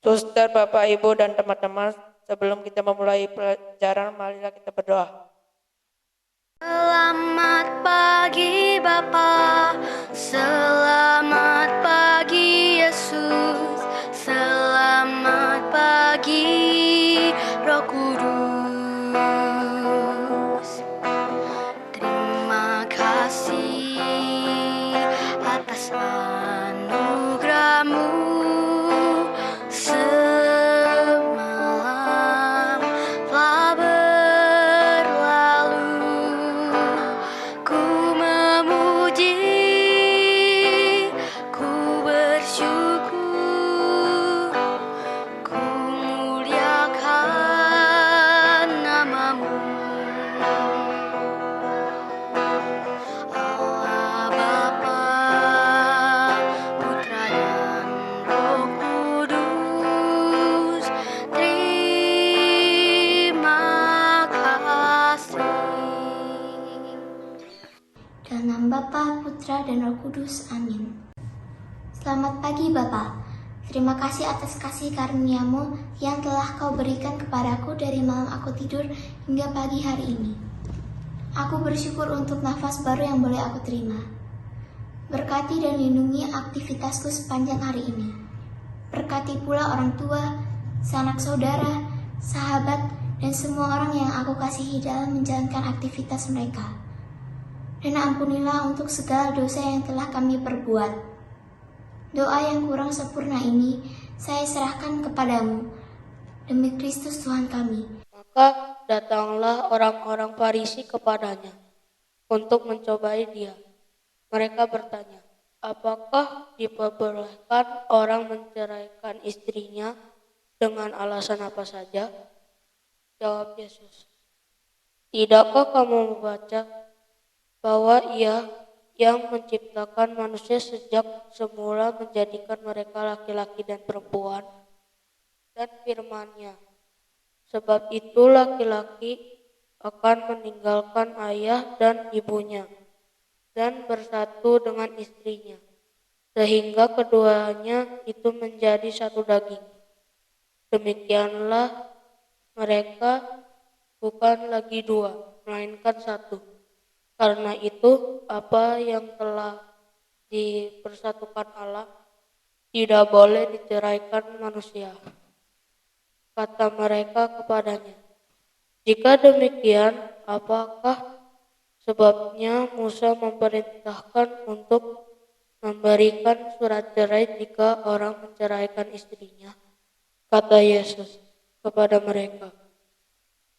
Suster, Bapak, Ibu, dan teman-teman, sebelum kita memulai pelajaran, marilah kita berdoa. Selamat pagi Bapa, selamat pagi Yesus, selamat pagi Roh Kudus. Terima kasih atas anugerah-Mu semalam telah berlalu. Ku memuji, ku bersyukur, ku muliakan nama-Mu. Allah Bapa, Putra dan Roh Kudus, terima kasih. Dalam nama Bapa, Putra, dan Roh Kudus. Amin. Selamat pagi Bapa. Terima kasih atas kasih karunia-Mu yang telah Kau berikan kepadaku dari malam aku tidur hingga pagi hari ini. Aku bersyukur untuk nafas baru yang boleh aku terima. Berkati dan lindungi aktivitasku sepanjang hari ini. Berkati pula orang tua, sanak saudara, sahabat, dan semua orang yang aku kasihi dalam menjalankan aktivitas mereka. Dan ampunilah untuk segala dosa yang telah kami perbuat. Doa yang kurang sempurna ini saya serahkan kepadamu, demi Kristus Tuhan kami. Maka datanglah orang-orang Farisi kepadanya untuk mencobai dia. Mereka bertanya, apakah diperbolehkan orang menceraikan istrinya dengan alasan apa saja? Jawab Yesus, tidakkah kamu membaca bahwa Ia yang menciptakan manusia sejak semula menjadikan mereka laki-laki dan perempuan, dan firman-Nya, sebab itu laki-laki akan meninggalkan ayah dan ibunya dan bersatu dengan istrinya, sehingga keduanya itu menjadi satu daging. Demikianlah mereka bukan lagi dua, melainkan satu. Karena itu, apa yang telah dipersatukan Allah tidak boleh diceraikan manusia. Kata mereka kepadanya, jika demikian, apakah sebabnya Musa memerintahkan untuk memberikan surat cerai jika orang menceraikan istrinya? Kata Yesus kepada mereka,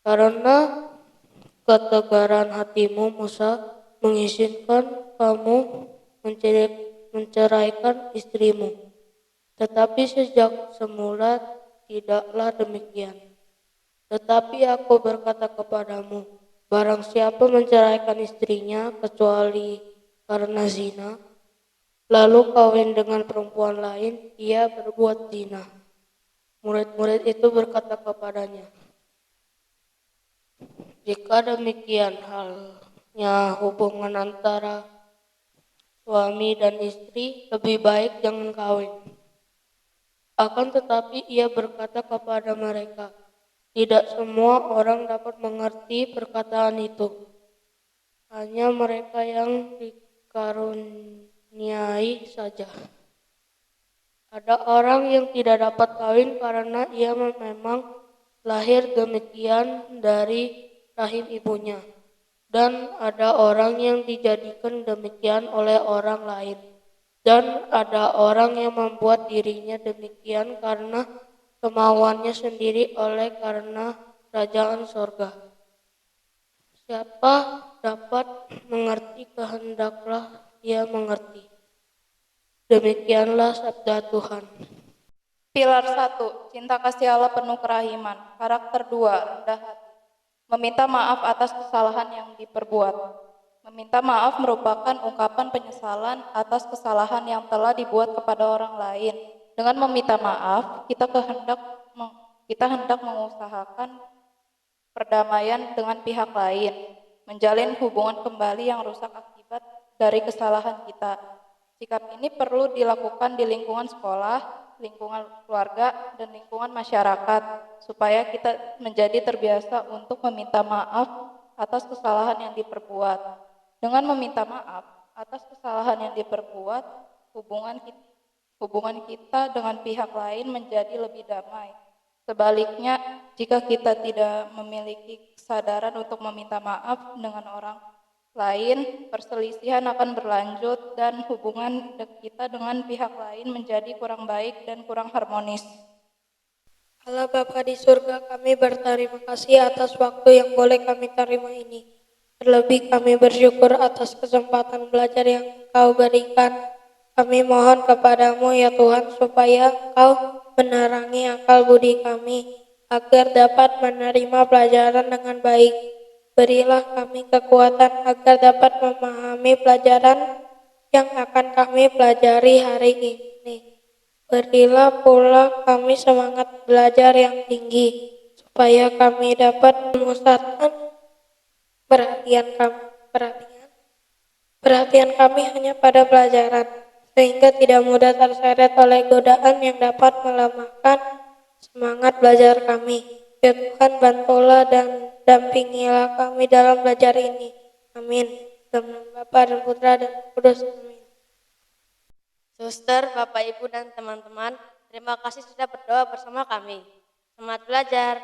karena ketegaran hatimu Musa mengizinkan kamu menceraikan istrimu. Tetapi sejak semula tidaklah demikian. Tetapi aku berkata kepadamu, barang siapa menceraikan istrinya kecuali karena zina, lalu kawin dengan perempuan lain, ia berbuat zina. Murid-murid itu berkata kepadanya, jika demikian halnya hubungan antara suami dan istri, lebih baik jangan kawin. Akan tetapi ia berkata kepada mereka, tidak semua orang dapat mengerti perkataan itu. Hanya mereka yang dikaruniai saja. Ada orang yang tidak dapat kawin karena ia memang lahir demikian dari rahim ibunya. Dan ada orang yang dijadikan demikian oleh orang lain. Dan ada orang yang membuat dirinya demikian karena kemauannya sendiri oleh karena kerajaan sorga. Siapa dapat mengerti, kehendaklah ia mengerti. Demikianlah sabda Tuhan. Pilar 1, cinta kasih Allah penuh kerahiman. Karakter 2, rendah hati. Meminta maaf atas kesalahan yang diperbuat. Meminta maaf merupakan ungkapan penyesalan atas kesalahan yang telah dibuat kepada orang lain. Dengan meminta maaf, kita hendak mengusahakan perdamaian dengan pihak lain, menjalin hubungan kembali yang rusak akibat dari kesalahan kita. Sikap ini perlu dilakukan di lingkungan sekolah, lingkungan keluarga, dan lingkungan masyarakat, supaya kita menjadi terbiasa untuk meminta maaf atas kesalahan yang diperbuat. Dengan meminta maaf atas kesalahan yang diperbuat, hubungan kita dengan pihak lain menjadi lebih damai. Sebaliknya, jika kita tidak memiliki kesadaran untuk meminta maaf dengan orang lain, perselisihan akan berlanjut dan hubungan kita dengan pihak lain menjadi kurang baik dan kurang harmonis. Allah Bapa di surga, kami berterima kasih atas waktu yang boleh kami terima ini. Terlebih kami bersyukur atas kesempatan belajar yang Engkau berikan. Kami mohon kepadamu ya Tuhan, supaya Engkau menerangi akal budi kami, agar dapat menerima pelajaran dengan baik. Berilah kami kekuatan agar dapat memahami pelajaran yang akan kami pelajari hari ini. Berilah pula kami semangat belajar yang tinggi, supaya kami dapat memusatkan perhatian kami hanya pada pelajaran, sehingga tidak mudah terseret oleh godaan yang dapat melemahkan semangat belajar kami. Ya Tuhan, bantulah dan dampingilah kami dalam belajar ini. Amin. Dalam nama Bapa dan Putra dan Roh Kudus. Amin. Suster, Bapak, Ibu, dan teman-teman, terima kasih sudah berdoa bersama kami. Selamat belajar.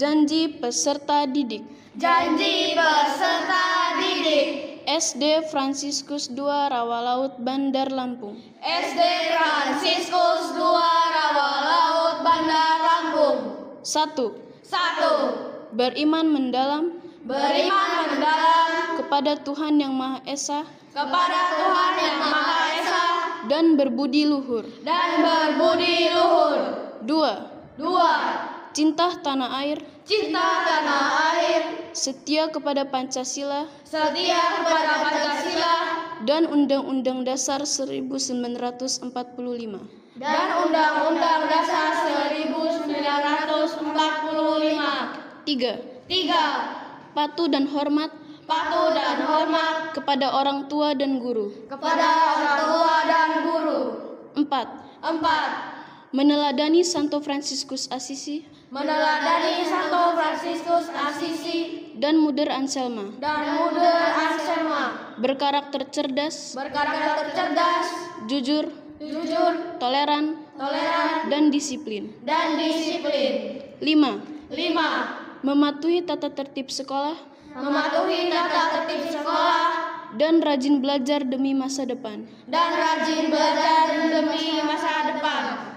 Janji peserta didik. Janji peserta didik. SD Fransiskus II Rawalaut Bandar Lampung. SD Fransiskus II Rawalaut Bandar Lampung. 1. Beriman mendalam Beriman mendalam kepada Tuhan Yang Maha Esa kepada Tuhan Yang Maha Esa dan berbudi luhur. dan berbudi luhur. 2. 2. Cinta tanah air, Cinta tanah air, setia kepada Pancasila setia kepada Pancasila dan Undang-Undang Dasar 1945. dan Undang-Undang Dasar 1945. 3. 3. Patuh dan hormat Patuh dan hormat kepada orang tua dan guru. kepada orang tua dan guru. 4. 4. Meneladani Santo Fransiskus Assisi Meneladani Santo Fransiskus Assisi dan Muder Anselma, dan Muder Anselma, berkarakter cerdas, berkarakter cerdas, jujur, jujur, toleran, dan disiplin. dan disiplin. 5. 5. Mematuhi tata tertib sekolah Mematuhi tata tertib sekolah dan rajin belajar demi masa depan. dan rajin belajar demi masa depan.